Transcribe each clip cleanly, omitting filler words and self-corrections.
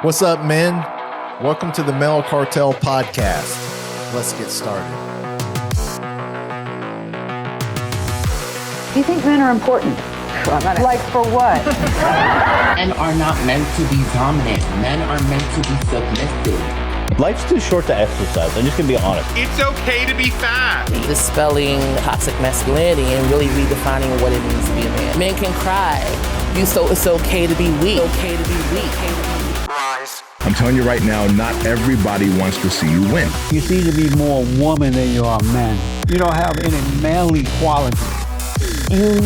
What's up, men? Welcome to the Male Cartel podcast. Let's get started. Do you think men are important? Like for what? Men are not meant to be dominant. Men are meant to be submissive. Life's too short to exercise. I'm just gonna be honest. It's okay to be fat. Dispelling toxic masculinity and really redefining what it means to be a man. Men can cry. So it's okay to be weak. It's okay to be weak. I'm telling you right now, not everybody wants to see you win. You seem to be more woman than you are man. You don't have any manly qualities. You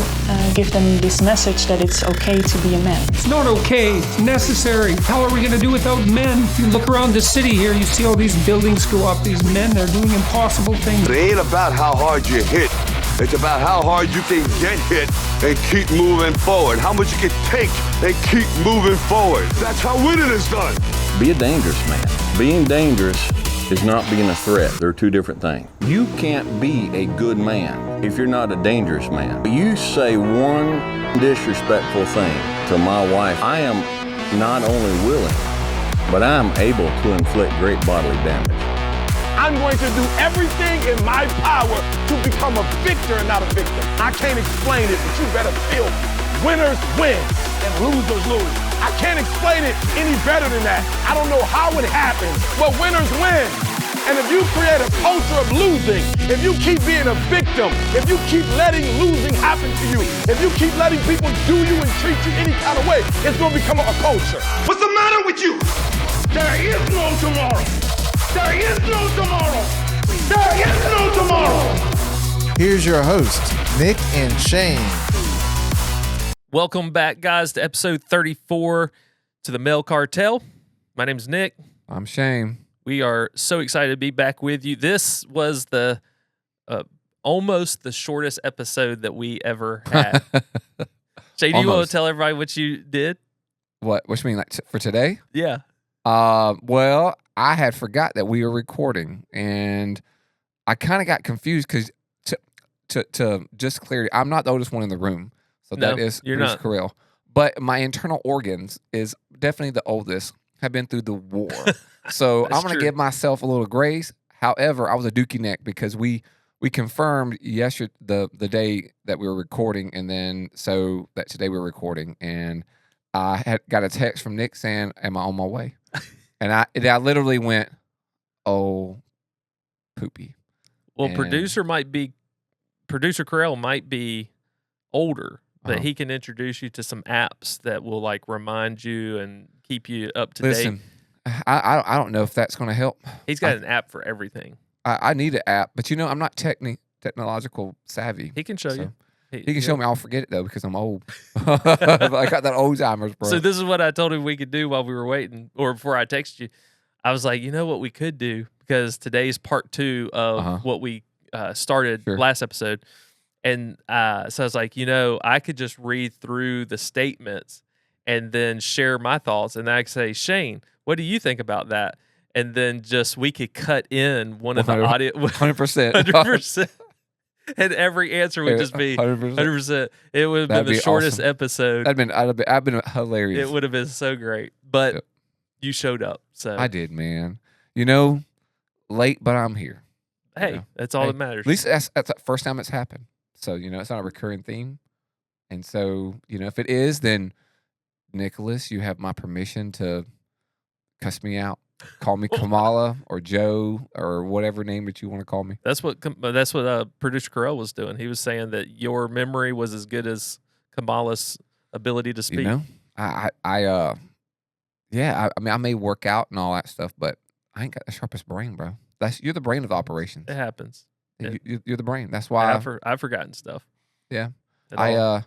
give them this message that it's okay to be a man. It's not okay, it's necessary. How are we going to do without men? You look around the city here, you see all these buildings go up, these men, they're doing impossible things. It ain't about how hard you hit. It's about how hard you can get hit and keep moving forward. How much you can take and keep moving forward. That's how winning is done. Be a dangerous man. Being dangerous is not being a threat. They're two different things. You can't be a good man if you're not a dangerous man. You say one disrespectful thing to my wife, I am not only willing, but I'm able to inflict great bodily damage. I'm going to do everything in my power to become a victor and not a victim. I can't explain it, but you better feel me. Winners win and losers lose. I can't explain it any better than that. I don't know how it happens, but winners win. And if you create a culture of losing, if you keep being a victim, if you keep letting losing happen to you, if you keep letting people do you and treat you any kind of way, it's going to become a culture. What's the matter with you? There is no tomorrow. There is no tomorrow. There is no tomorrow. Here's your host, Nick and Shane. Welcome back, guys, to episode 34 to the Male Cartel. My name's Nick. I'm Shane. We are so excited to be back with you. This was the almost the shortest episode that we ever had. Shane, do you want to tell everybody what you did? What you mean, like for today? Yeah. Well, I had forgot that we were recording, and I kind of got confused because to just clarity, I'm not the oldest one in the room. So that is Bruce Carell. But my internal organs is definitely the oldest, have been through the war. So I'm going to give myself a little grace. However, I was a dookie neck because we confirmed yesterday, the day that we were recording, and then so that today we were recording. And I had got a text from Nick saying, am I on my way? And I literally went, oh, poopy. Well, Producer Carell might be older. But he can introduce you to some apps that will like remind you and keep you up to date. Listen, I don't know if that's going to help. He's got an app for everything. I need an app, but I'm not technological savvy. He can show you. He can show me. I'll forget it though because I'm old. I got that Alzheimer's, bro. So this is what I told him we could do while we were waiting, or before I texted you. I was like, you know what we could do, because today's part 2 of what we started last episode. And so I was like, I could just read through the statements and then share my thoughts. And then I could say, Shane, what do you think about that? And then we could cut in one of the audio. 100%. 100%. And every answer would just be 100%. It would have been the shortest episode. I've been hilarious. It would have been so great. But you showed up. So I did, man. Late, but I'm here. Hey, that's all that matters. At least that's the first time it's happened. So, it's not a recurring theme. And so, if it is, then, Nicholas, you have my permission to cuss me out. Call me Kamala or Joe or whatever name that you want to call me. That's what Producer Carell was doing. He was saying that your memory was as good as Kamala's ability to speak. I may work out and all that stuff, but I ain't got the sharpest brain, bro. You're the brain of operations. It happens. You're the brain. That's why I've forgotten stuff. Yeah, it's not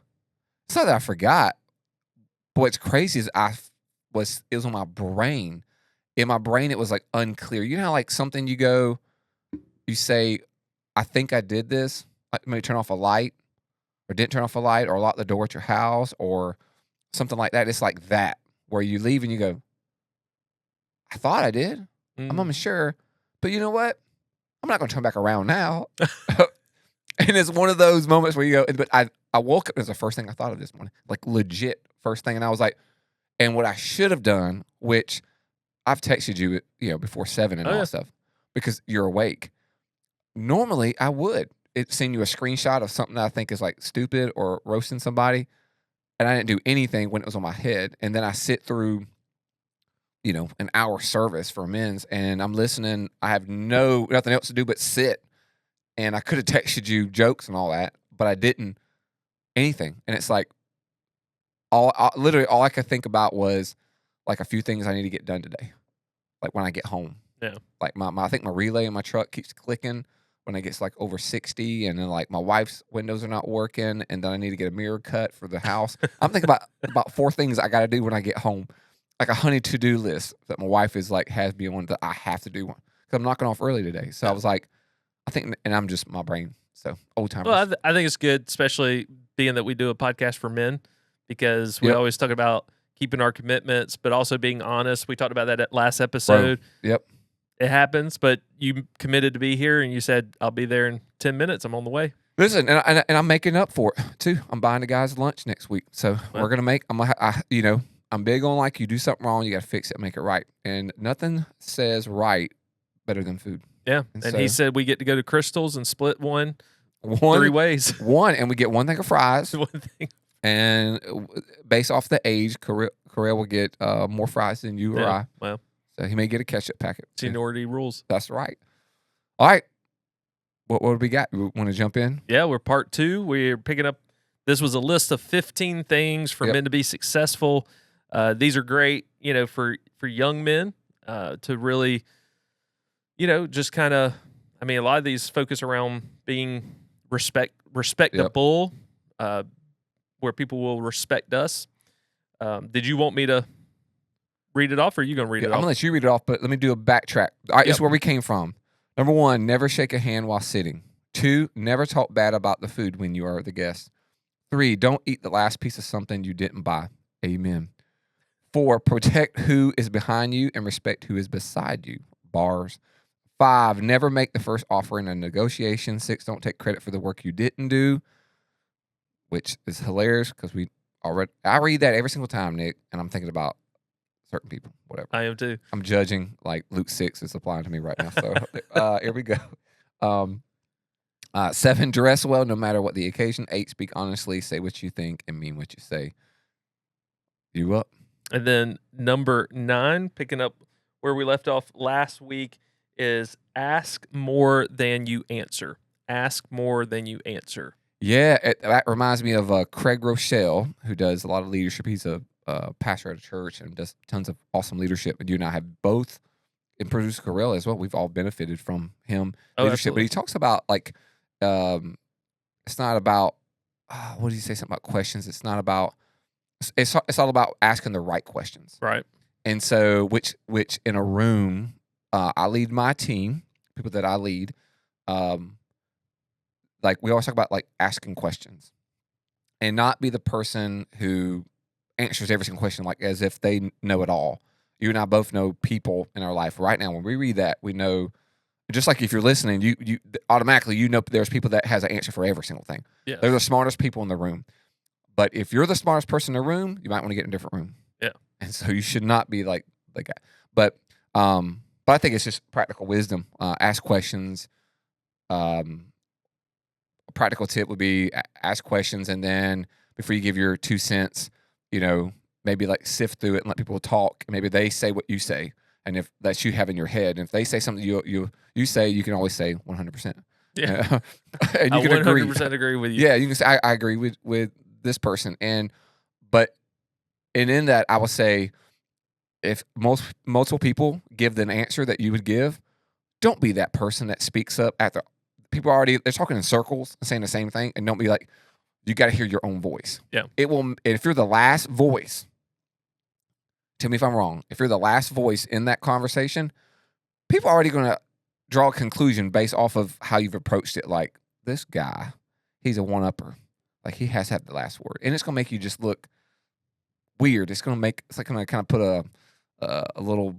that I forgot. But what's crazy is it was on my brain. In my brain, it was like unclear. You know how like something you say, I think I did this. Like maybe turn off a light, or didn't turn off a light, or lock the door at your house, or something like that. It's like that where you leave and you go, I thought I did. I'm unsure, but you know what? I'm not going to turn back around now. And it's one of those moments where you go, but I woke up, it was the first thing I thought of this morning, like legit first thing. And I was like, And what I should have done, which I've texted you, before 7 and all that stuff, because you're awake. Normally, I would send you a screenshot of something that I think is like stupid or roasting somebody, and I didn't do anything when it was on my head. And then I sit through, an hour service for men's, and I'm listening. I have nothing else to do but sit. And I could have texted you jokes and all that, but I didn't. Anything. And it's like, literally all I could think about was like a few things I need to get done today. Like when I get home. Yeah. Like I think my relay in my truck keeps clicking when it gets like over 60, and then like my wife's windows are not working, and then I need to get a mirror cut for the house. I'm thinking about 4 things I got to do when I get home. Like a honey to-do list that my wife is like has me on that I have to do one. Because I'm knocking off early today. So I was like, I think, and I'm just my brain. So old timers. Well, I think it's good, especially being that we do a podcast for men, because we always talk about keeping our commitments, but also being honest. We talked about that at last episode. Bro. Yep. It happens, but you committed to be here, and you said, I'll be there in 10 minutes. I'm on the way. Listen, and I'm making up for it, too. I'm buying the guys lunch next week. So we're going to make, I'm big on like you do something wrong, you got to fix it, make it right. And nothing says right better than food. Yeah. And so, he said we get to go to Crystal's and split one 3 ways. And we get one thing of fries. One thing. And based off the age, Corell will get more fries than you or I. Well, so he may get a ketchup packet. Seniority rules. That's right. All right. What do we got? You want to jump in? Yeah, we're part 2. We're picking up. This was a list of 15 things for men to be successful. These are great, for young men to really, just kind of. I mean, a lot of these focus around being respectable, where people will respect us. Did you want me to read it off, or are you going to read it off? I'm going to let you read it off, but let me do a backtrack. All right, this is where we came from. Number 1, never shake a hand while sitting. 2, never talk bad about the food when you are the guest. 3, don't eat the last piece of something you didn't buy. Amen. 4, protect who is behind you and respect who is beside you. Bars. 5, never make the first offer in a negotiation. 6, don't take credit for the work you didn't do, which is hilarious because I read that every single time, Nick, and I'm thinking about certain people, whatever. I am too. I'm judging like Luke 6 is applying to me right now. So here we go. 7, dress well no matter what the occasion. 8, speak honestly, say what you think, and mean what you say. You up? And then number 9, picking up where we left off last week, is ask more than you answer. Ask more than you answer. Yeah, that reminds me of Craig Rochelle, who does a lot of leadership. He's a pastor at a church and does tons of awesome leadership. And you and I have both, and producer Corell as well. We've all benefited from him leadership. Absolutely. But he talks about like, it's not about what did he say? Something about questions. It's not about. It's all about asking the right questions. Right. And so, which in a room, I lead my team, people that I lead. Like we always talk about like asking questions, and not be the person who answers every single question like as if they know it all. You and I both know people in our life right now. When we read that, we know. Just like if you're listening, you automatically know there's people that has an answer for every single thing. Yeah. They're the smartest people in the room. But if you're the smartest person in the room, you might want to get in a different room. Yeah. And so you should not be like the guy. But I think it's just practical wisdom. Ask questions. A practical tip would be ask questions, and then before you give your 2 cents, maybe like sift through it and let people talk. Maybe they say what you say, and if that's you have in your head, and if they say something you say, you can always say 100%. Yeah, and you can 100% agree with you. Yeah, you can say I agree with this person, and in that I will say, if multiple people give an answer that you would give, don't be that person that speaks up after people they're talking in circles and saying the same thing, and don't be like, you got to hear your own voice. Yeah, it will. And if you're the last voice, tell me if I'm wrong. If you're the last voice in that conversation, people are already going to draw a conclusion based off of how you've approached it. Like, this guy, he's a one-upper. Like, he has to have the last word, and it's going to make you just look weird. It's going to kind of put a little,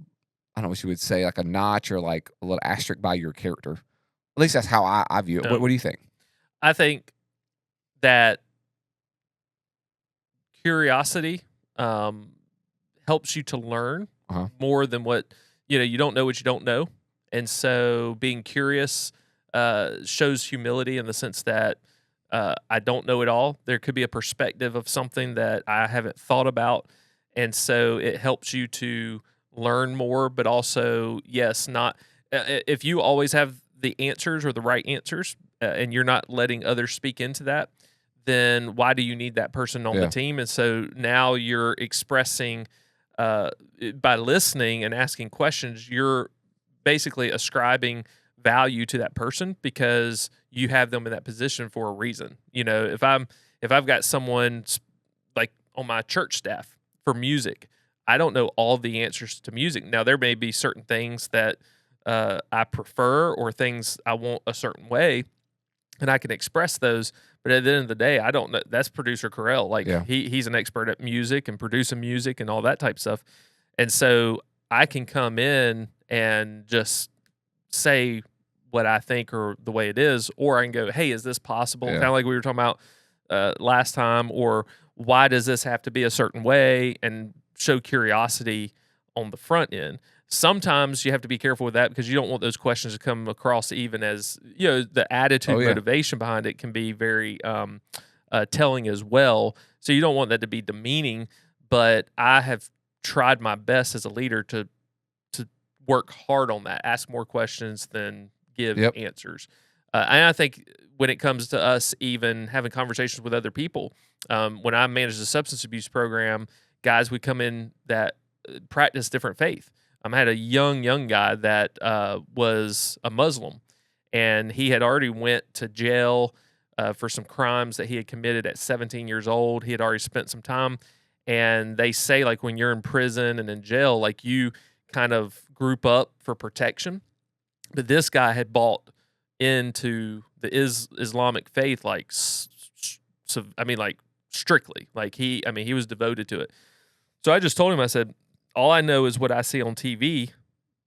I don't know what you would say, like a notch or like a little asterisk by your character. At least that's how I view it. What do you think? I think that curiosity helps you to learn more than what, you don't know what you don't know. And so being curious shows humility in the sense that I don't know it all. There could be a perspective of something that I haven't thought about. And so it helps you to learn more, but also, yes, not if you always have the answers or the right answers and you're not letting others speak into that, then why do you need that person on the team? And so now you're expressing by listening and asking questions, you're basically ascribing value to that person because you have them in that position for a reason. If I've got someone like on my church staff for music, I don't know all the answers to music. Now there may be certain things that I prefer or things I want a certain way, and I can express those. But at the end of the day, I don't know. That's producer Carell. Like he's an expert at music and producing music and all that type of stuff. And so I can come in and just say what I think or the way it is, or I can go, hey, is this possible? Kind of like we were talking about last time, or why does this have to be a certain way, and show curiosity on the front end. Sometimes you have to be careful with that because you don't want those questions to come across even as, the attitude, motivation behind it can be very telling as well. So you don't want that to be demeaning, but I have tried my best as a leader to work hard on that, ask more questions than give answers. And I think when it comes to us even having conversations with other people, when I managed the substance abuse program, guys would come in that practice different faith. I had a young guy that was a Muslim, and he had already went to jail for some crimes that he had committed at 17 years old. He had already spent some time, and they say, like, when you're in prison and in jail, like, you kind of group up for protection. But this guy had bought into the Islamic faith, like, strictly. Like, he was devoted to it. So I just told him, I said, all I know is what I see on TV,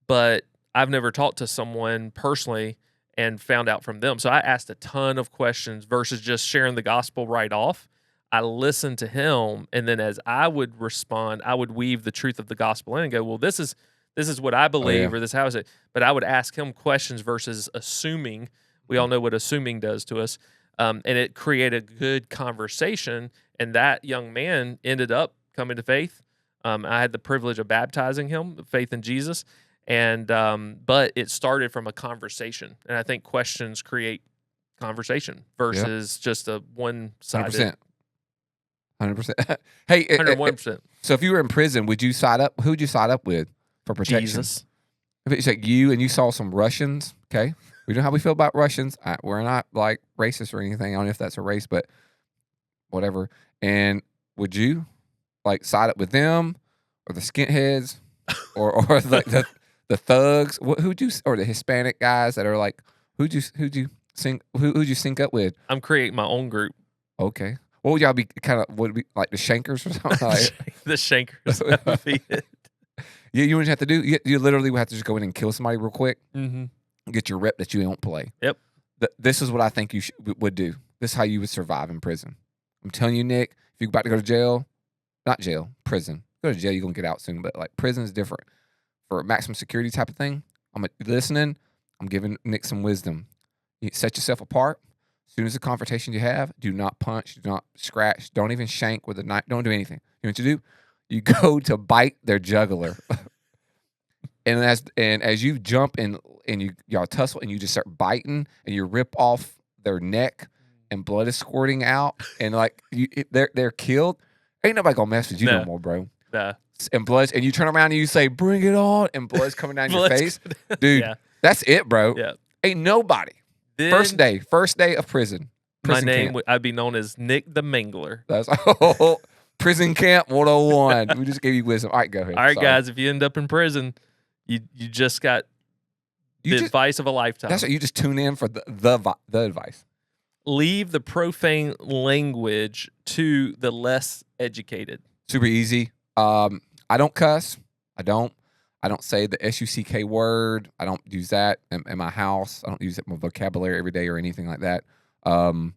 but I've never talked to someone personally and found out from them. So I asked a ton of questions versus just sharing the gospel right off. I listened to him, and then as I would respond, I would weave the truth of the gospel in and go, well, this is what I believe, or this how is it. But I would ask him questions versus assuming. We all know what assuming does to us. And it created a good conversation, and that young man ended up coming to faith. I had the privilege of baptizing him, faith in Jesus, and but it started from a conversation, and I think questions create conversation versus just a one-sided. 100%. Hey, 101%. So if you were in prison, would you side up? Who'd you side up with for protection? Jesus. If it's like you and you saw some Russians, okay, we know how we feel about Russians. We're not like racist or anything. I don't know if that's a race, but whatever. And would you like side up with them, or the skinheads, or the thugs? Who'd you, or the Hispanic guys that are like, who'd you sync up with? I'm creating my own group. Okay. What would y'all be would it be like the Shankers or something? The Shankers. That would be it. You wouldn't have to do. You literally would have to just go in and kill somebody real quick. Mm-hmm. Get your rep that you don't play. Yep. This is what I think you would do. This is how you would survive in prison. I'm telling you, Nick. If you're about to go to jail, not jail, prison. Go to jail, you're gonna get out soon. But like prison is different. For a maximum security type of thing, I'm listening. I'm giving Nick some wisdom. You set yourself apart. As soon as the confrontation you have, do not punch, do not scratch, don't even shank with a knife, don't do anything. You know what you do? You go to bite their jugular. and as you jump and y'all tussle and you just start biting and you rip off their neck and blood is squirting out and like they're killed, ain't nobody gonna mess with you no more, bro. Nah. And you turn around and you say, bring it on, and blood's coming down your face. Dude, that's it, bro. Yeah. Ain't nobody. Then, first day of prison. My name, I'd be known as Nick the Mangler. That's prison camp 101. We just gave you wisdom. All right, go ahead. All right, guys, if you end up in prison, you just got advice of a lifetime. That's what you just tune in for the advice. Leave the profane language to the less educated. Super easy. I don't cuss. I don't say the SUCK word. I don't use that in my house. I don't use it in my vocabulary every day or anything like that. I'm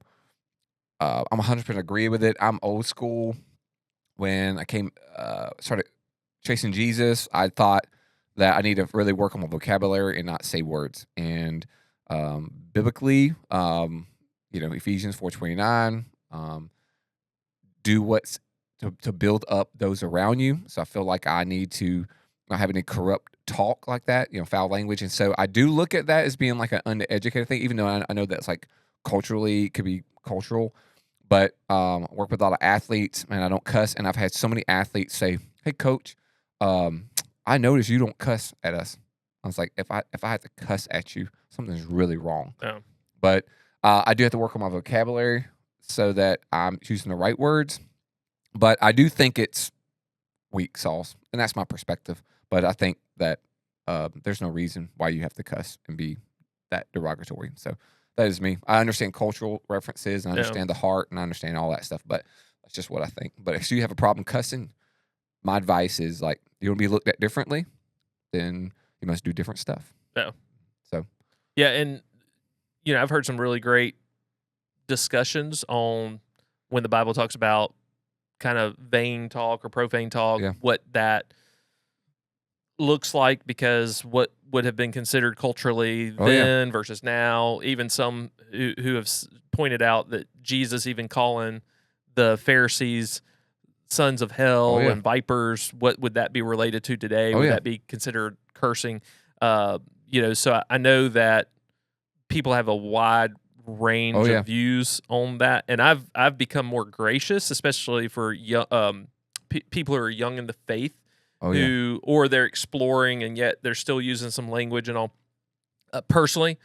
100% agree with it. I'm old school. When I started chasing Jesus, I thought that I need to really work on my vocabulary and not say words. And biblically, Ephesians 4:29, do what's to build up those around you. So I feel like I need to not have any corrupt talk like that, foul language. And so I do look at that as being like an undereducated thing, even though I know that's like culturally could be cultural. But I work with a lot of athletes, and I don't cuss. And I've had so many athletes say, "Hey, coach, I noticed you don't cuss at us." I was like, if I had to cuss at you, something's really wrong. Oh. But I do have to work on my vocabulary so that I'm using the right words. But I do think it's weak sauce, and that's my perspective. But I think that there's no reason why you have to cuss and be that derogatory. So that is me. I understand cultural references, and I understand the heart, and I understand all that stuff. But that's just what I think. But if you have a problem cussing, my advice is like, you want to be looked at differently, then you must do different stuff. No. So. Yeah, and I've heard some really great discussions on when the Bible talks about kind of vain talk or profane talk, what that looks like, because what would have been considered culturally then versus now. Even some who have pointed out that Jesus even calling the Pharisees sons of hell and vipers, what would that be related to today? Would that be considered cursing? So I know that people have a wide range of views on that, and I've become more gracious, especially for young, people who are young in the faith, or they're exploring and yet they're still using some language and all. Personally,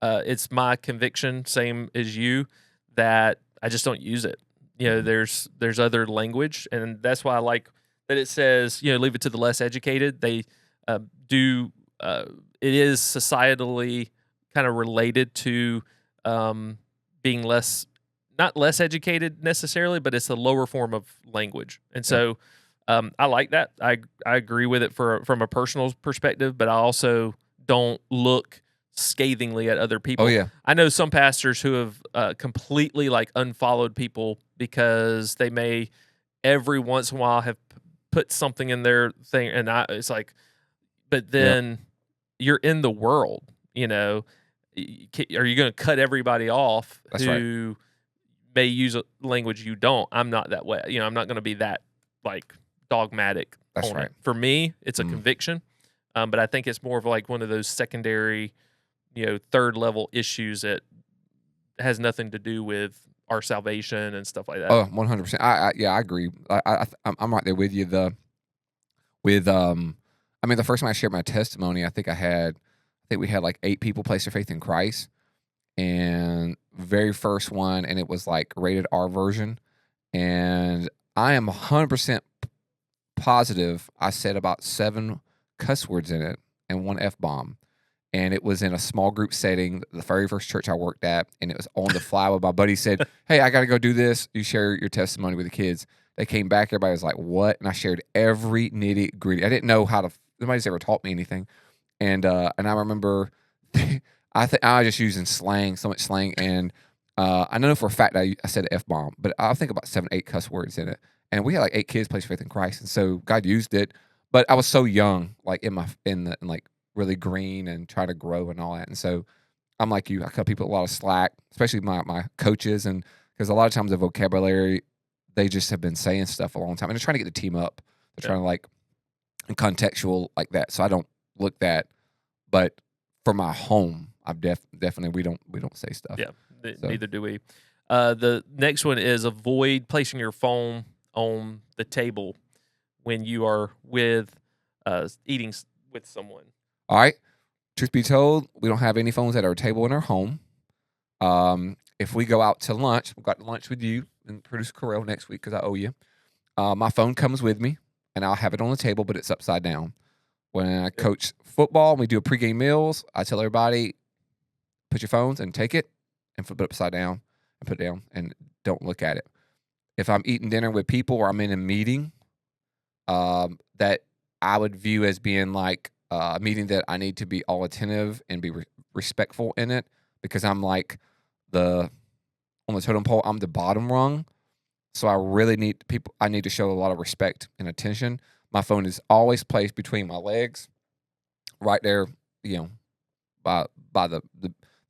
it's my conviction, same as you, that I just don't use it. There's other language, and that's why I like that it says, leave it to the less educated. They do. It is societally kind of related to being not less educated necessarily, but it's a lower form of language. And so I like that. I agree with it from a personal perspective, but I also don't look scathingly at other people. I know some pastors who have completely like unfollowed people because they may every once in a while have put something in their thing, and it's like, but then you're in the world, are you going to cut everybody off who may use a language you don't? I'm not that way. I'm not going to be that like dogmatic. That's right. For me, it's a conviction, but I think it's more of like one of those secondary, third level issues that has nothing to do with our salvation and stuff like that. Oh, 100%. I agree. I'm right there with you. The first time I shared my testimony, I think we had like 8 people place their faith in Christ, and very first one, and it was like rated R version, and I am 100% positive I said about 7 cuss words in it and 1 F-bomb. And it was in a small group setting, the very first church I worked at, and it was on the fly where my buddy said, "Hey, I got to go do this. You share your testimony with the kids." They came back, everybody was like, "What?" And I shared every nitty gritty. I didn't know nobody's ever taught me anything. And I remember, I was just using slang, so much slang. And I know for a fact I said F-bomb, but I think about 7, 8 cuss words in it. And we had like 8 kids place faith in Christ. And so God used it. But I was so young, like in like really green and trying to grow and all that. And so I'm like you, I cut people a lot of slack, especially my coaches. And because a lot of times the vocabulary, they just have been saying stuff a long time. And they're trying to get the team up. They're trying to like contextual like that. So I don't look that. But for my home, I'm definitely we don't say stuff. Yeah, neither do we. The next one is avoid placing your phone on the table when you are eating with someone. All right. Truth be told, we don't have any phones at our table in our home. If we go out to lunch, we've got lunch with you and producer Corell next week because I owe you. My phone comes with me, and I'll have it on the table, but it's upside down. When I coach football and we do a pregame meals, I tell everybody, put your phones and take it and flip it upside down and put it down and don't look at it. If I'm eating dinner with people or I'm in a meeting that I would view as being like a meeting that I need to be all attentive and be respectful in it, because I'm like on the totem pole, I'm the bottom rung. So I really need I need to show a lot of respect and attention. my phone is always placed between my legs, right there, by the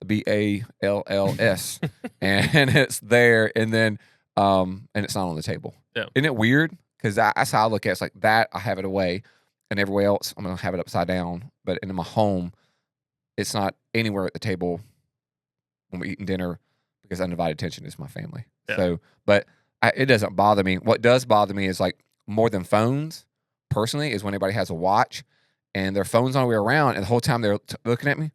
BALLS, and it's there, and then and it's not on the table. Yeah. Isn't it weird? Because that's how I look at it. It's like that I have it away, and everywhere else I'm gonna have it upside down. But in my home, it's not anywhere at the table when we're eating dinner because undivided attention is my family. Yeah. So, but it doesn't bother me. What does bother me is like more than phones. Personally, is when anybody has a watch and their phone's on the way around, and the whole time they're looking at me,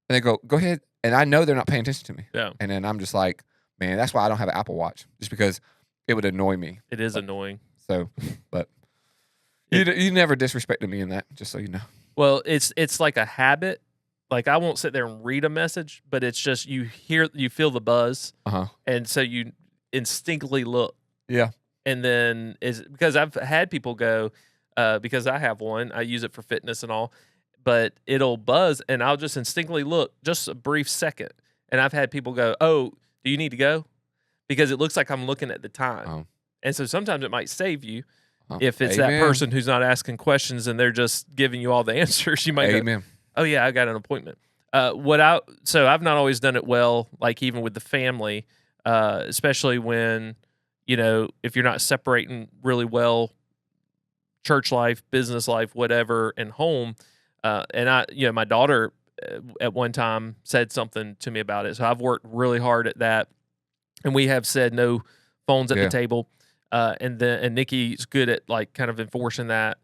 and they go ahead, and I know they're not paying attention to me. Yeah. And then I'm just like, man, that's why I don't have an Apple Watch, just because it would annoy me. It is annoying. So, but you never disrespected me in that, just so you know. Well, it's like a habit. Like I won't sit there and read a message, but it's just you feel the buzz, and so you instinctively look. Yeah. And then because I've had people go, because I have one, I use it for fitness and all, but it'll buzz and I'll just instinctively look just a brief second. And I've had people go, "Oh, do you need to go?" Because it looks like I'm looking at the time. Oh. And so sometimes it might save you if it's that person who's not asking questions and they're just giving you all the answers. You might go, "Oh yeah, I got an appointment." So I've not always done it well, like even with the family, especially when, if you're not separating really well, church life, business life, whatever, and home. And my daughter at one time said something to me about it. So I've worked really hard at that. And we have said no phones at the table. And Nikki's good at like kind of enforcing that.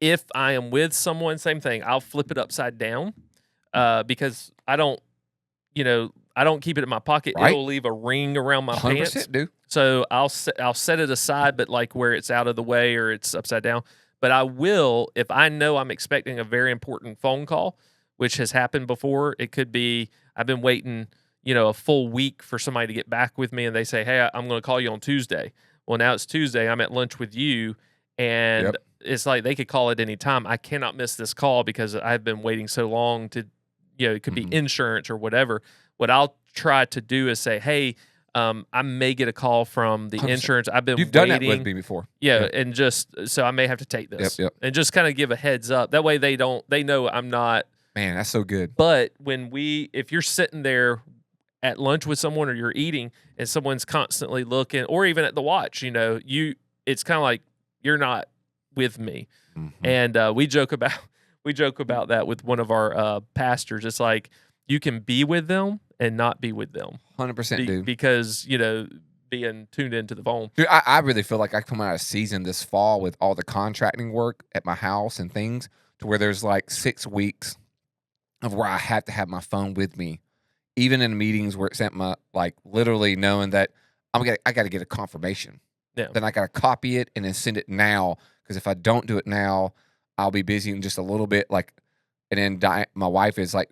If I am with someone, same thing, I'll flip it upside down because I don't keep it in my pocket. Right. It'll leave a ring around my 100% pants. do. So I'll set it aside, but like where it's out of the way or it's upside down. But I will, if I know I'm expecting a very important phone call, which has happened before. It could be I've been waiting, a full week for somebody to get back with me, and they say, "Hey, I'm going to call you on Tuesday." Well, now it's Tuesday. I'm at lunch with you, and it's like they could call at any time. I cannot miss this call because I've been waiting so long to, it could be insurance or whatever. What I'll try to do is say, "Hey, I may get a call from the 100%. Insurance. I've been You've waiting." done that with me before. Yeah, and just so I may have to take this. And just kind of give a heads up. That way they know I'm not. Man, that's so good. But if you're sitting there at lunch with someone or you're eating and someone's constantly looking, or even at the watch, it's kind of like you're not with me. Mm-hmm. And we joke about that with one of our pastors. It's like you can be with them and not be with them. 100% do. Because, being tuned into the phone. Dude, I really feel like I come out of season this fall with all the contracting work at my house and things to where there's like 6 weeks of where I have to have my phone with me. Even in meetings where it's at my, like literally knowing that I got to get a confirmation. Yeah. Then I got to copy it and then send it now. Because if I don't do it now, I'll be busy in just a little bit. And then my wife is like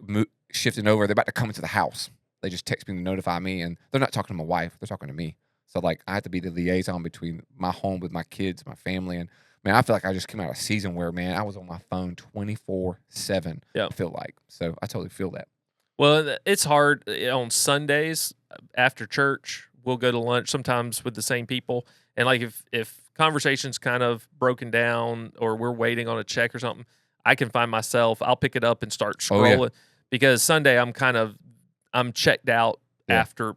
shifting over. They're about to come into the house. They just text me to notify me, and they're not talking to my wife. They're talking to me. So like I have to be the liaison between my home with my kids, my family, and man, I feel like I just came out of a season where, man, I was on my phone 24/7. Yeah, I feel like. So I totally feel that. Well, it's hard on Sundays after church. We'll go to lunch sometimes with the same people, and like if conversation's kind of broken down or we're waiting on a check or something, I can find myself. I'll pick it up and start scrolling because Sunday I'm checked out after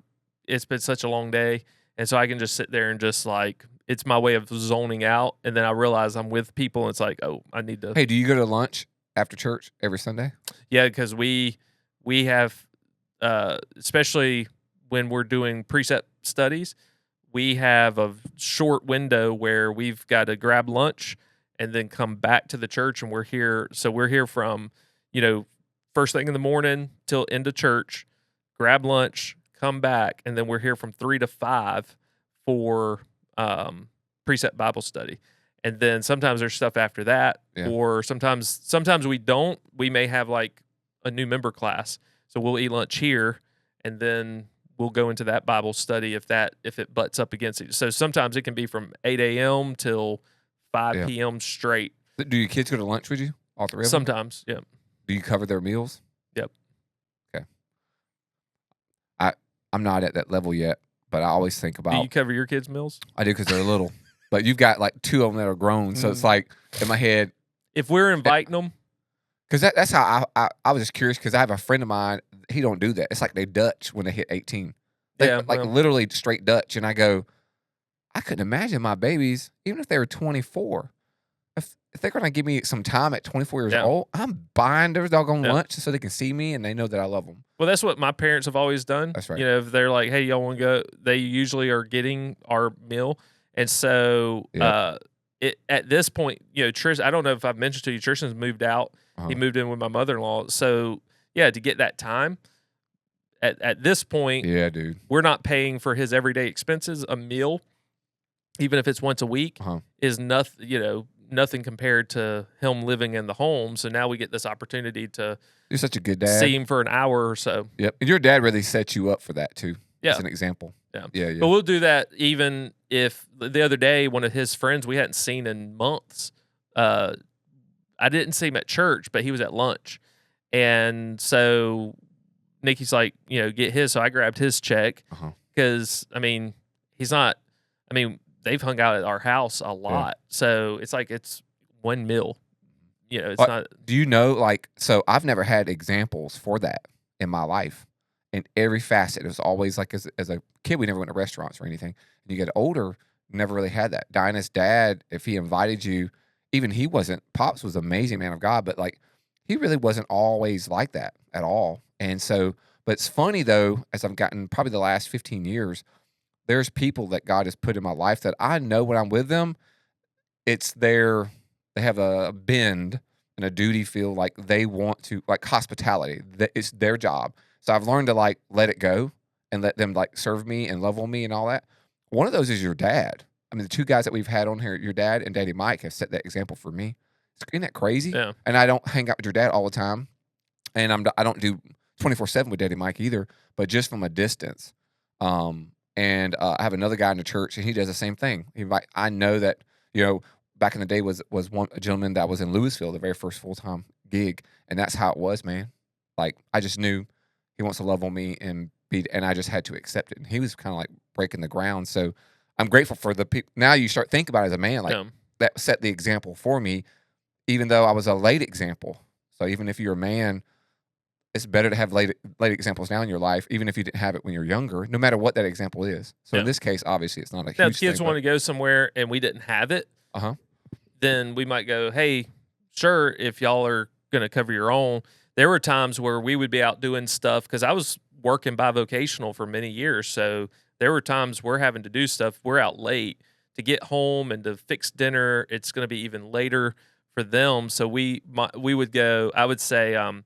it's been such a long day, and so I can just sit there and just like it's my way of zoning out, and then I realize I'm with people, and it's like, oh, I need to. Hey, do you go to lunch after church every Sunday? Yeah, because we have, especially when we're doing precept studies, we have a short window where we've got to grab lunch and then come back to the church, and we're here. So we're here from, first thing in the morning till end of church, grab lunch, come back, and then we're here from 3 to 5 for precept Bible study. And then sometimes there's stuff after that, or sometimes we don't. We may have like a new member class, so we'll eat lunch here, and then we'll go into that Bible study if it butts up against it. So sometimes it can be from 8 a.m. till 5 p.m. straight. Do your kids go to lunch with you? All three of them? Sometimes, yeah. Do you cover their meals? Yep. Okay. I'm not at that level yet, but I always think about. Do you cover your kids' meals? I do because they're little. but you've got like 2 of them that are grown. So it's like in my head, if we're inviting them, because that's how I was just curious because I have a friend of mine. He don't do that. It's like they Dutch when they hit 18. Like literally straight Dutch. And I go, I couldn't imagine my babies, even if they were 24, if they're going to give me some time at 24 years old, I'm buying their doggone lunch so they can see me and they know that I love them. Well, that's what my parents have always done. That's right. You know, if they're like, hey, y'all want to go, they usually are getting our meal. And so at this point, you know, Trish, I don't know if I've mentioned to you, Tristan's moved out. He moved in with my mother-in-law. So, yeah, to get that time, at this point, yeah, dude, we're not paying for his everyday expenses. A meal, even if it's once a week, is nothing, you know, nothing compared to him living in the home. So now we get this opportunity to you're such a good dad. See him for an hour or so. Yep. And your dad really set you up for that too. Yeah. As an example. Yeah. But we'll do that even if the other day, one of his friends we hadn't seen in months, I didn't see him at church, but he was at lunch. And so Nikki's like, you know, get his. So I grabbed his check because, I mean, they've hung out at our house a lot. So it's like it's one meal. You know, it's not. Do you know, like, so I've never had examples for that in my life. In every facet, it was always like as a kid, we never went to restaurants or anything. And you get older, never really had that. Dinah's dad, if he invited you, even he wasn't. Pops was an amazing man of God, but like he really wasn't always like that at all. And so, but it's funny though, as I've gotten probably the last 15 years, there's people that God has put in my life that I know when I'm with them, they have a bend and a duty feel like they want to, like hospitality. It's their job. So I've learned to like let it go and let them like serve me and love on me and all that. One of those is your dad. I mean, the 2 guys that we've had on here, your dad and Daddy Mike, have set that example for me. Isn't that crazy? Yeah. And I don't hang out with your dad all the time, and I don't do 24/7 with Daddy Mike either, but just from a distance. And I have another guy in the church, and he does the same thing. I know that, you know, back in the day was a gentleman that was in Louisville, the very first full-time gig, and that's how it was, man. Like I just knew he wants to love on me and I just had to accept it. And he was kind of like breaking the ground. So I'm grateful for the people. Now you start thinking about it as a man, like that set the example for me, even though I was a late example. So even if you're a man, it's better to have late examples now in your life, even if you didn't have it when you're younger, no matter what that example is. So in this case, obviously, it's not a huge thing. If kids want to go somewhere and we didn't have it, then we might go, hey, sure, if y'all are going to cover your own. There were times where we would be out doing stuff because I was working bivocational for many years. So there were times we're having to do stuff. We're out late to get home and to fix dinner. It's going to be even later for them. So we would go, I would say, all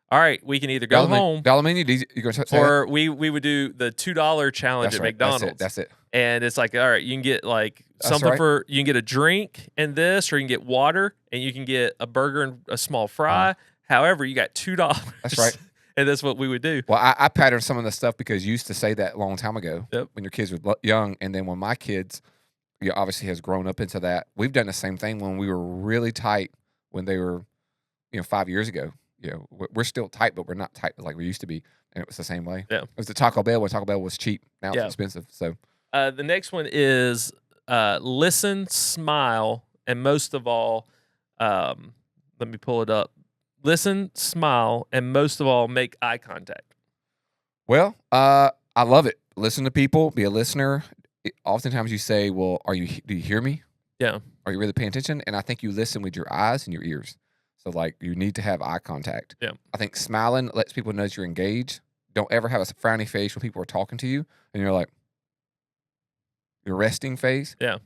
right, we can either go home, or we would do the $2 challenge at McDonald's. That's it. And it's like, all right, you can get like something you can get a drink and this, or you can get water, and you can get a burger and a small fry. However, you got $2. That's right. And that's what we would do. Well, I patterned some of the stuff because you used to say that a long time ago when your kids were young. And then when my kids, obviously has grown up into that, we've done the same thing when we were really tight when they were, 5 years ago. We're still tight, but we're not tight like we used to be. And it was the same way. Yeah. It was the Taco Bell when Taco Bell was cheap. Now it's expensive. So the next one is listen, smile, and most of all, let me pull it up. Listen, smile, and most of all, make eye contact. Well, I love it. Listen to people, be a listener. Oftentimes you say, well, do you hear me? Yeah. Are you really paying attention? And I think you listen with your eyes and your ears. So, like, you need to have eye contact. Yeah. I think smiling lets people know that you're engaged. Don't ever have a frowny face when people are talking to you and you're like, your resting face. Yeah.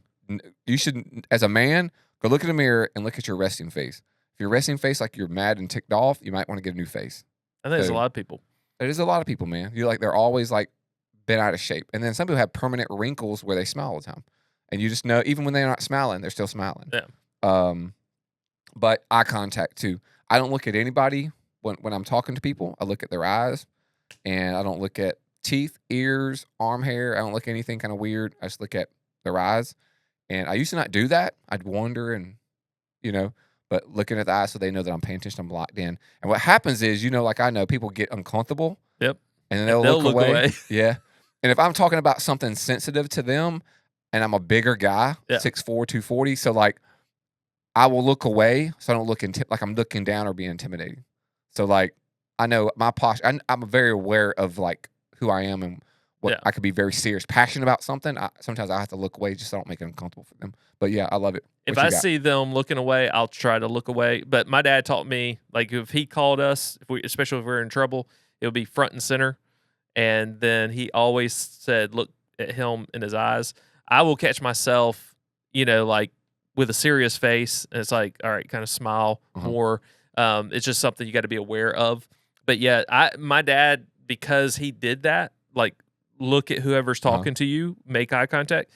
You should, as a man, go look in the mirror and look at your resting face. If your resting face like you're mad and ticked off, you might want to get a new face. I think there's a lot of people. There's a lot of people, man. They're always like bent out of shape. And then some people have permanent wrinkles where they smile all the time. And you just know, even when they're not smiling, they're still smiling. Yeah. But eye contact too. I don't look at anybody when I'm talking to people. I look at their eyes, and I don't look at teeth, ears, arm hair. I don't look at anything kind of weird. I just look at their eyes. And I used to not do that. I'd wonder and, but looking at the eyes so they know that I'm paying attention, I'm locked in. And what happens is, like I know, people get uncomfortable. Yep. And then they'll look away. Yeah. And if I'm talking about something sensitive to them and I'm a bigger guy, Yeah. 6'4", 240. So like, I will look away, so I don't look like I'm looking down or being intimidating. So like, I know my posture. I'm very aware of like who I am and what I could be very serious, passionate about something. Sometimes I have to look away just so I don't make it uncomfortable for them. But yeah, I love it. If I see them looking away, I'll try to look away. But my dad taught me, like, if he called us, especially if we're in trouble, it would be front and center. And then he always said, look at him in his eyes. I will catch myself, like with a serious face. And it's like, all right, kind of smile more. It's just something you got to be aware of. But yeah, my dad, because he did that, like, look at whoever's talking to you, make eye contact.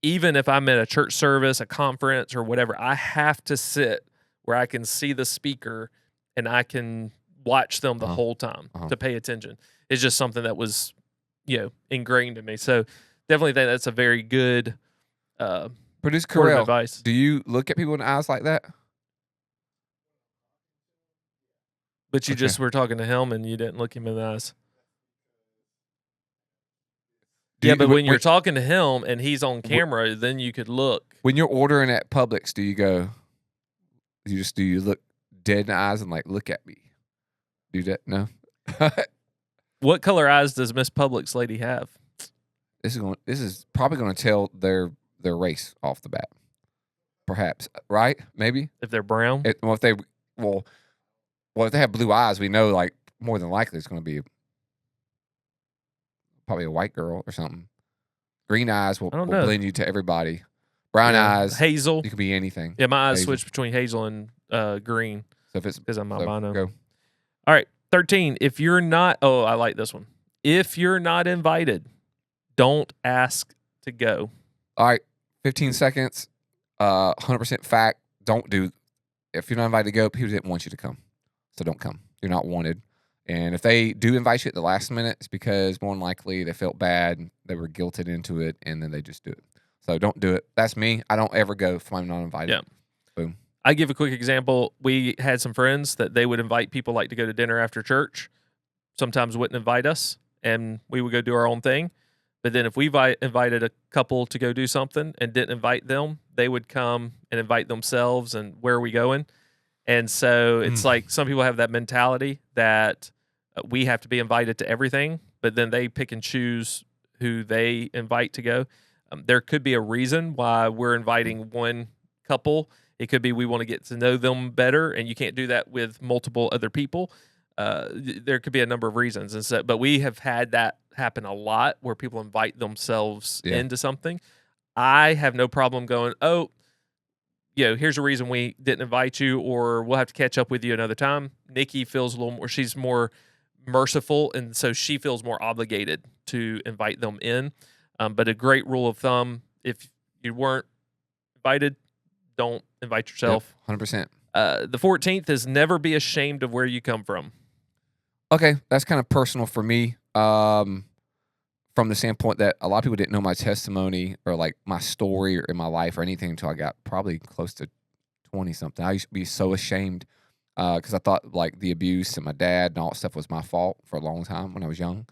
Even if I'm at a church service, a conference, or whatever, I have to sit where I can see the speaker and I can watch them the whole time to pay attention. It's just something that was, ingrained in me. So definitely think that's a very good Producer word of Carell, advice. do you look at people in the eyes like that? But you just were talking to him and you didn't look him in the eyes. But when you're talking to him and he's on camera, then you could look. When you're ordering at Publix, do you look dead in the eyes and like, look at me? Do that? No. What color eyes does Miss Publix lady have? This is probably going to tell their race off the bat. Perhaps, right? Maybe if they're brown. If they have blue eyes, we know like more than likely it's going to be probably a white girl or something. Green eyes will blend you to everybody. Brown eyes, hazel. You could be anything. Yeah, my eyes switch between hazel and green. So if it's because I'm albino. Go. All right, 13. If you're not, I like this one. If you're not invited, don't ask to go. All right, 15 seconds. 100% fact. Don't do. If you're not invited to go, people didn't want you to come, so don't come. You're not wanted. And if they do invite you at the last minute, it's because more than likely they felt bad, they were guilted into it, and then they just do it. So don't do it. That's me. I don't ever go if I'm not invited. Yeah. Boom. I give a quick example. We had some friends that they would invite people like to go to dinner after church. Sometimes wouldn't invite us, and we would go do our own thing. But then if we invited a couple to go do something and didn't invite them, they would come and invite themselves, and where are we going? And so it's like some people have that mentality that we have to be invited to everything, but then they pick and choose who they invite to go. There could be a reason why we're inviting one couple. It could be we want to get to know them better, and you can't do that with multiple other people. There could be a number of reasons. And so, but we have had that happen a lot where people invite themselves into something. I have no problem going, here's a reason we didn't invite you, or we'll have to catch up with you another time. Nikki feels a little more, she's more merciful, and so she feels more obligated to invite them in. But a great rule of thumb, if you weren't invited, don't invite yourself. 100%. The 14th is never be ashamed of where you come from. Okay, that's kind of personal for me. From the standpoint that a lot of people didn't know my testimony or like my story or in my life or anything until I got probably close to 20 something. I used to be so ashamed because I thought like the abuse and my dad and all that stuff was my fault for a long time when I was young.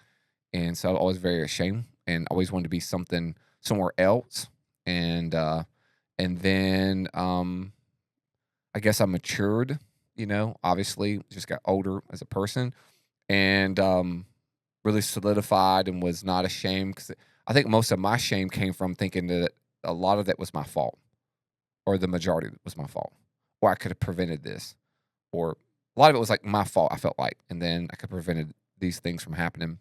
And so I was very ashamed and always wanted to be something somewhere else. And then I guess I matured, obviously just got older as a person and really solidified and was not ashamed, because I think most of my shame came from thinking that a lot of that was my fault, or the majority of it was my fault, or I could have prevented this, or a lot of it was like my fault, I felt like, and then I could have prevented these things from happening.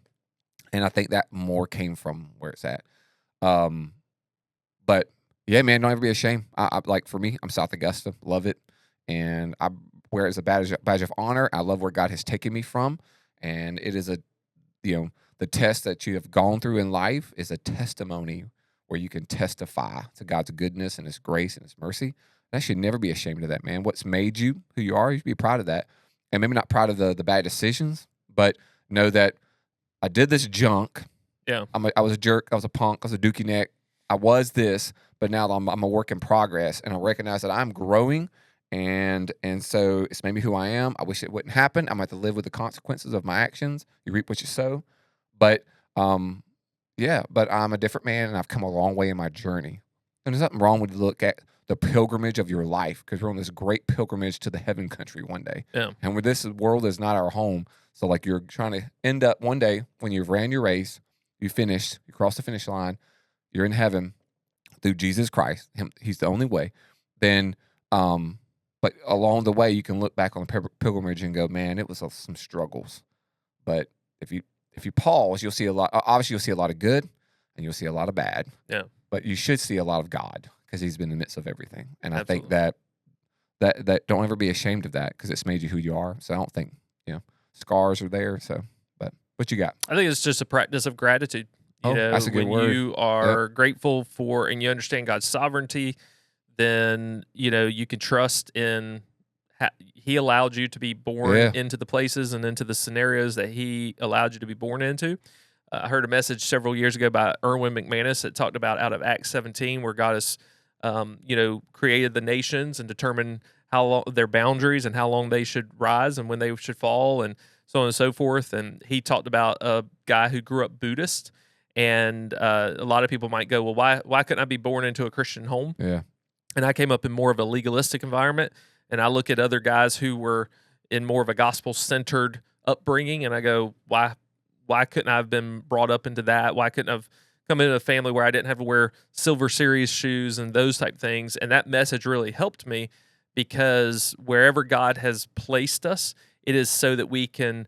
And I think that more came from where it's at. But yeah, man, don't ever be ashamed. I like, for me, I'm South Augusta, love it, and I wear it as a badge of honor. I love where God has taken me from, and it is the test that you have gone through in life is a testimony where you can testify to God's goodness and His grace and His mercy. And I should never be ashamed of that, man. What's made you who you are, you should be proud of that. And maybe not proud of the bad decisions, but know that I did this junk. Yeah. I was a jerk. I was a punk. I was a dookie neck. I was this, but now I'm a work in progress, and I recognize that I'm growing. And so it's maybe who I am. I wish it wouldn't happen. I'm going to have to live with the consequences of my actions. You reap what you sow. But Yeah, but I'm a different man, and I've come a long way in my journey. And there's nothing wrong with you look at the pilgrimage of your life, because we're on this great pilgrimage to the heaven country one day. Yeah. And where this world is not our home. So like you're trying to end up one day when you've ran your race, you finished, you crossed the finish line, you're in heaven through Jesus Christ. He's the only way. Then, but along the way, you can look back on the pilgrimage and go, man, it was some struggles. But if you pause, you'll see a lot. Obviously, you'll see a lot of good, and you'll see a lot of bad. Yeah. But you should see a lot of God, because He's been in the midst of everything. And Absolutely. I think that don't ever be ashamed of that, because it's made you who you are. So I don't think scars are there. So, but what you got? I think it's just a practice of gratitude. You know, that's a good when word. you are grateful for and you understand God's sovereignty, then you can trust in. He allowed you to be born into the places and into the scenarios that He allowed you to be born into. I heard a message several years ago by Erwin McManus that talked about out of Acts 17, where God has, created the nations and determined how long their boundaries and how long they should rise and when they should fall and so on and so forth. And he talked about a guy who grew up Buddhist, and a lot of people might go, well, why couldn't I be born into a Christian home? Yeah. And I came up in more of a legalistic environment. And I look at other guys who were in more of a gospel-centered upbringing, and I go, why couldn't I have been brought up into that? Why couldn't I have come into a family where I didn't have to wear Silver Series shoes and those type things? And that message really helped me, because wherever God has placed us, it is so that we can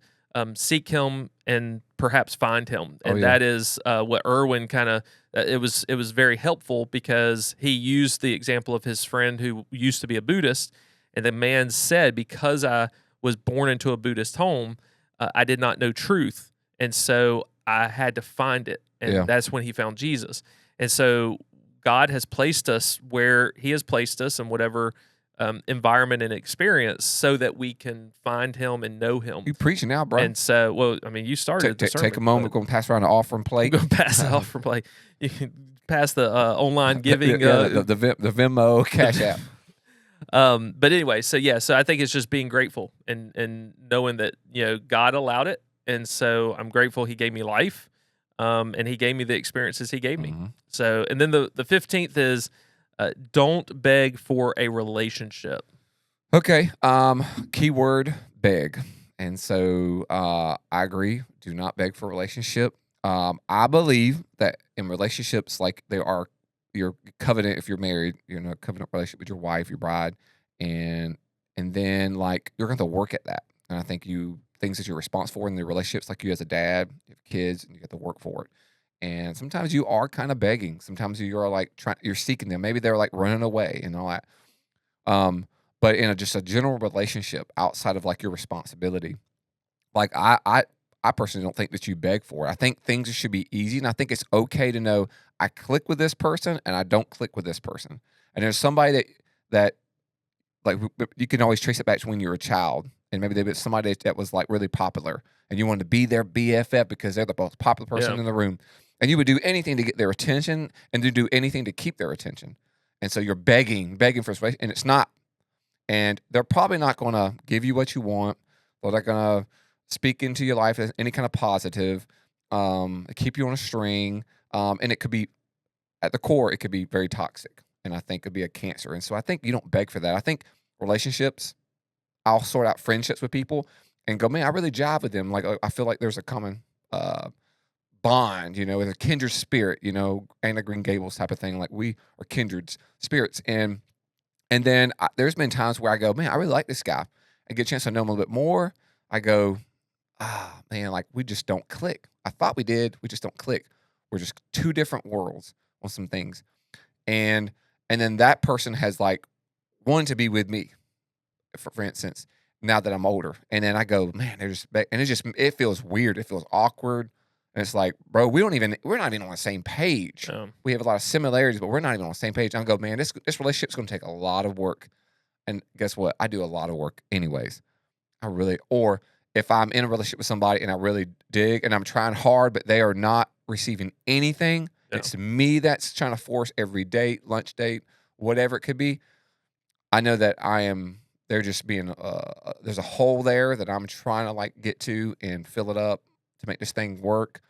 seek Him and perhaps find Him. And that is what Erwin kind of, it was very helpful, because he used the example of his friend who used to be a Buddhist. And the man said, because I was born into a Buddhist home, I did not know truth. And so I had to find it. And that's when he found Jesus. And so God has placed us where He has placed us in whatever environment and experience, so that we can find Him and know Him. You preaching now, bro. And so, well, I mean, you started the sermon. Take a moment, go and pass around the offering plate. Go pass the offering plate. You can pass the online giving. the Venmo, Cash App. But anyway, so I think it's just being grateful and knowing that God allowed it, and so I'm grateful He gave me life, and He gave me the experiences He gave me. So, and then the 15th is don't beg for a relationship. Okay, keyword beg, and so I agree. Do not beg for a relationship. I believe that in relationships, like there are your covenant, if you're married, you're in a covenant relationship with your wife, your bride, and then like you're going to work at that. And I think things that you're responsible for in the relationships, like you as a dad, you have kids, and you have to work for it. And sometimes you are kind of begging. Sometimes you are like you're seeking them. Maybe they're like running away and all that. But in just a general relationship outside of like your responsibility, like I personally don't think that you beg for it. I think things should be easy, and I think it's okay to know I click with this person and I don't click with this person. And there's somebody that like you can always trace it back to when you were a child, and maybe they were somebody that was like really popular, and you wanted to be their BFF because they're the most popular person in the room, and you would do anything to get their attention and to do anything to keep their attention. And so you're begging for space, and it's not. And they're probably not going to give you what you want. They're not going to speak into your life as any kind of positive, keep you on a string. And it could be, at the core, it could be very toxic. And I think it could be a cancer. And so I think you don't beg for that. I think relationships, I'll sort out friendships with people and go, man, I really jive with them. Like, I feel like there's a common bond, with a kindred spirit, Anna Green Gables type of thing. Like we are kindred spirits. And then there's been times where I go, man, I really like this guy. I get a chance to know him a little bit more. I go, man, like we just don't click. I thought we did. We just don't click. We're just two different worlds on some things. And then that person has like wanted to be with me, for instance, now that I'm older. And then I go, man, it feels weird. It feels awkward. And it's like, bro, we're not even on the same page. We have a lot of similarities, but we're not even on the same page. I go, man, this relationship's going to take a lot of work. And guess what? I do a lot of work anyways. Or if I'm in a relationship with somebody and I really dig and I'm trying hard, but they are not receiving anything, it's me that's trying to force every date, lunch date, whatever it could be. I know that they're just being, there's a hole there that I'm trying to like get to and fill it up to make this thing work.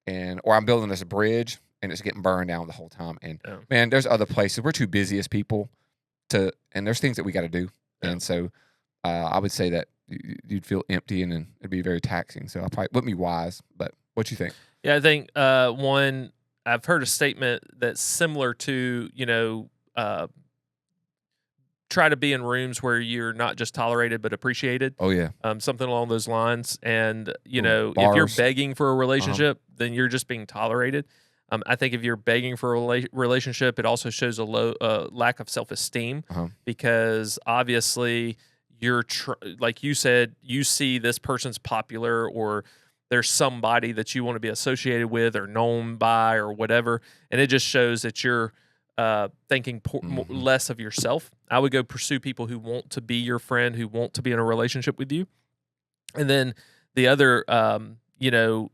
or I'm building this bridge and it's getting burned down the whole time. And man, there's other places. We're too busy as people and there's things that we got to do. Yeah. And so I would say that you'd feel empty and then it'd be very taxing. So I probably wouldn't be wise, but what you think? Yeah, I think one, I've heard a statement that's similar to, try to be in rooms where you're not just tolerated but appreciated. Oh yeah, something along those lines. And if you're begging for a relationship, then you're just being tolerated. I think if you're begging for a relationship, it also shows a lack of self-esteem because obviously you're like you said, you see this person's popular or there's somebody that you want to be associated with or known by or whatever, and it just shows that you're thinking less of yourself. I would go pursue people who want to be your friend, who want to be in a relationship with you. And then the other,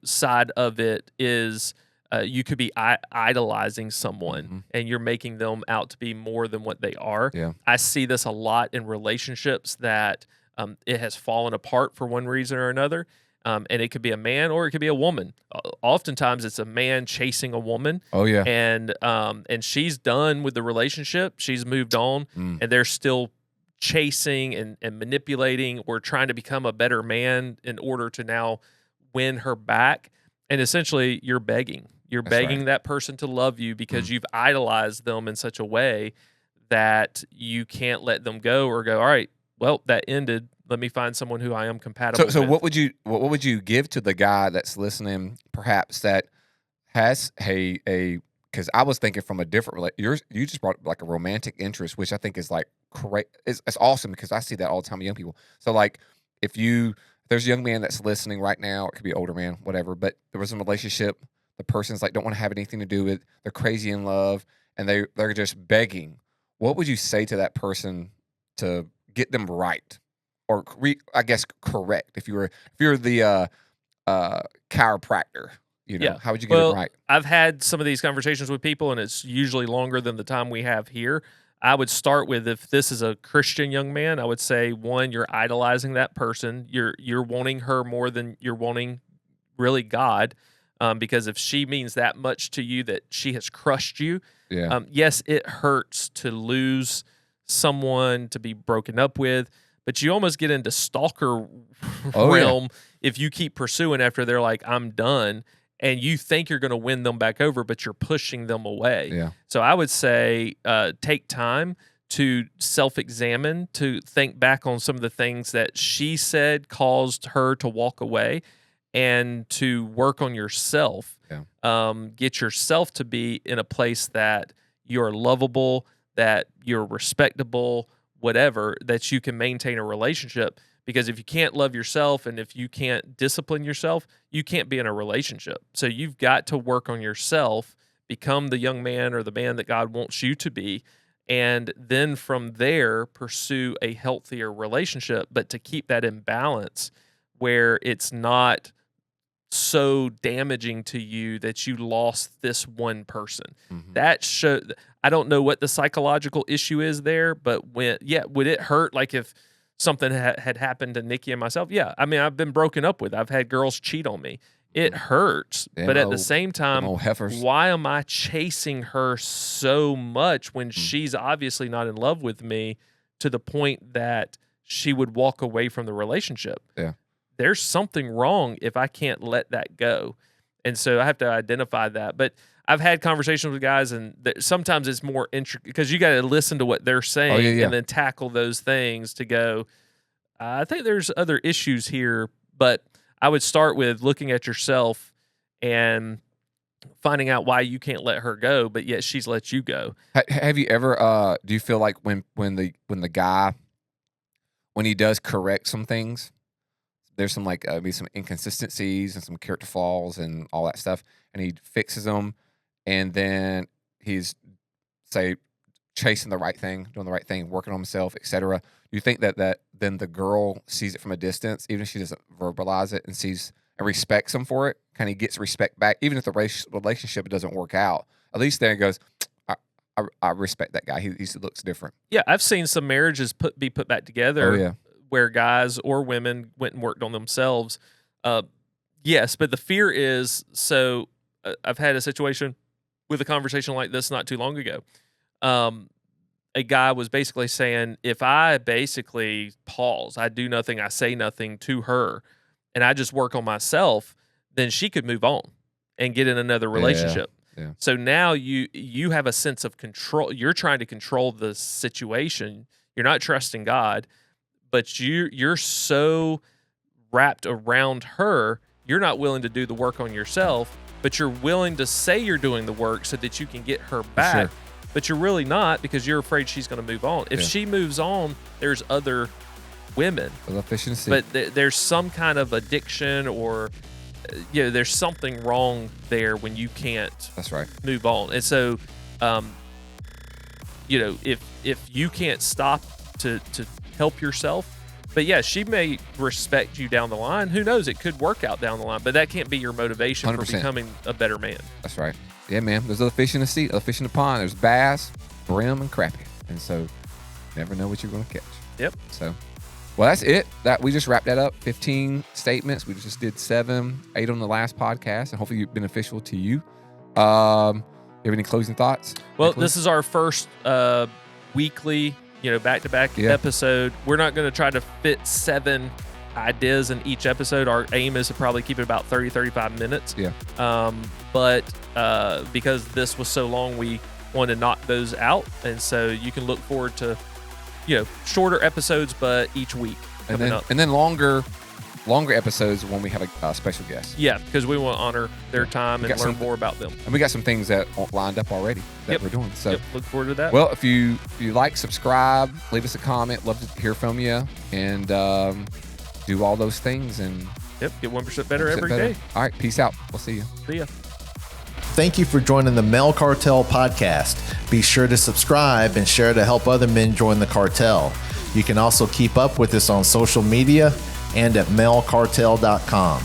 side of it is you could be idolizing someone and you're making them out to be more than what they are. Yeah. I see this a lot in relationships that it has fallen apart for one reason or another. And it could be a man or it could be a woman. Oftentimes it's a man chasing a woman. Oh yeah. And she's done with the relationship. She's moved on and they're still chasing and manipulating or trying to become a better man in order to now win her back. And essentially you're begging. You're begging that person to love you because you've idolized them in such a way that you can't let them go or go, all right, well, that ended. Let me find someone who I am compatible with. So what would you give to the guy that's listening, perhaps that has because I was thinking from a different you just brought like a romantic interest, which I think is like great. It's awesome because I see that all the time with young people. So like if there's a young man that's listening right now, it could be an older man, whatever, but there was a relationship, the person's like don't want to have anything to do with, they're crazy in love, and they're just begging. What would you say to that person to get them right? Or I guess correct. If you're the chiropractor, how would you get it right? I've had some of these conversations with people, and it's usually longer than the time we have here. I would start with, if this is a Christian young man, I would say, one, you're idolizing that person. You're wanting her more than you're wanting really God, because if she means that much to you that she has crushed you, yes, it hurts to lose someone, to be broken up with. But you almost get into stalker realm if you keep pursuing after they're like, I'm done, and you think you're going to win them back over, but you're pushing them away. Yeah. So I would say take time to self-examine, to think back on some of the things that she said caused her to walk away, and to work on yourself. Yeah. Get yourself to be in a place that you're lovable, that you're respectable, whatever, that you can maintain a relationship. Because if you can't love yourself and if you can't discipline yourself, you can't be in a relationship. So you've got to work on yourself, become the young man or the man that God wants you to be, and then from there pursue a healthier relationship, but to keep that in balance where it's not so damaging to you that you lost this one person. That I don't know what the psychological issue is there, but would it hurt? Like if something had happened to Nikki and myself? Yeah. I mean, I've been broken up with. I've had girls cheat on me. It hurts. But at the same time, why am I chasing her so much when she's obviously not in love with me to the point that she would walk away from the relationship? Yeah. There's something wrong if I can't let that go. And so I have to identify that. But I've had conversations with guys, and sometimes it's more intricate because you got to listen to what they're saying and then tackle those things to go, I think there's other issues here. But I would start with looking at yourself and finding out why you can't let her go, but yet she's let you go. Have you ever, do you feel like when the guy, when he does correct some things, there's some like maybe some inconsistencies and some character flaws and all that stuff, and he fixes them, and then he's say chasing the right thing, doing the right thing, working on himself, etc. Do you think that then the girl sees it from a distance, even if she doesn't verbalize it, and sees and respects him for it, kind of gets respect back, even if the relationship doesn't work out? At least there it goes, I respect that guy. He looks different. Yeah, I've seen some marriages be put back together. Oh, yeah. Where guys or women went and worked on themselves. Yes, but the fear is, so I've had a situation with a conversation like this not too long ago. A guy was basically saying, if I basically pause, I do nothing, I say nothing to her, and I just work on myself, then she could move on and get in another relationship. Yeah. So now you have a sense of control. You're trying to control the situation. You're not trusting God, but you're so wrapped around her, you're not willing to do the work on yourself, but you're willing to say you're doing the work so that you can get her back. Sure. But you're really not, because you're afraid she's going to move on. If she moves on, there's other women. But there's some kind of addiction, or there's something wrong there when you can't. That's right. Move on. And so, if you can't stop to help yourself, but yeah, she may respect you down the line. Who knows? It could work out down the line, but that can't be your motivation 100%. for becoming a better man. That's right. Yeah, man. There's other fish in the sea, other fish in the pond. There's bass, brim, and crappie. And so, never know what you're going to catch. Yep. So, well, that's it. We just wrapped that up. 15 statements. We just did 8 on the last podcast, and hopefully beneficial to you. You have any closing thoughts? Well, Nicholas? This is our first weekly, back-to-back episode. We're not going to try to fit 7 ideas in each episode. Our aim is to probably keep it about 30-35 minutes. Yeah. But because this was so long, we wanted to knock those out, and so you can look forward to shorter episodes, but each week and then longer episodes when we have a special guest. Yeah, because we want to honor their time and learn more about them. And we got some things that lined up already that we're doing. So look forward to that. Well, if you like, subscribe, leave us a comment. Love to hear from you, and do all those things, and get 1% better every day. All right, peace out. We'll see you. See ya. Thank you for joining the Male Cartel podcast. Be sure to subscribe and share to help other men join the cartel. You can also keep up with us on social media and at malecartel.com.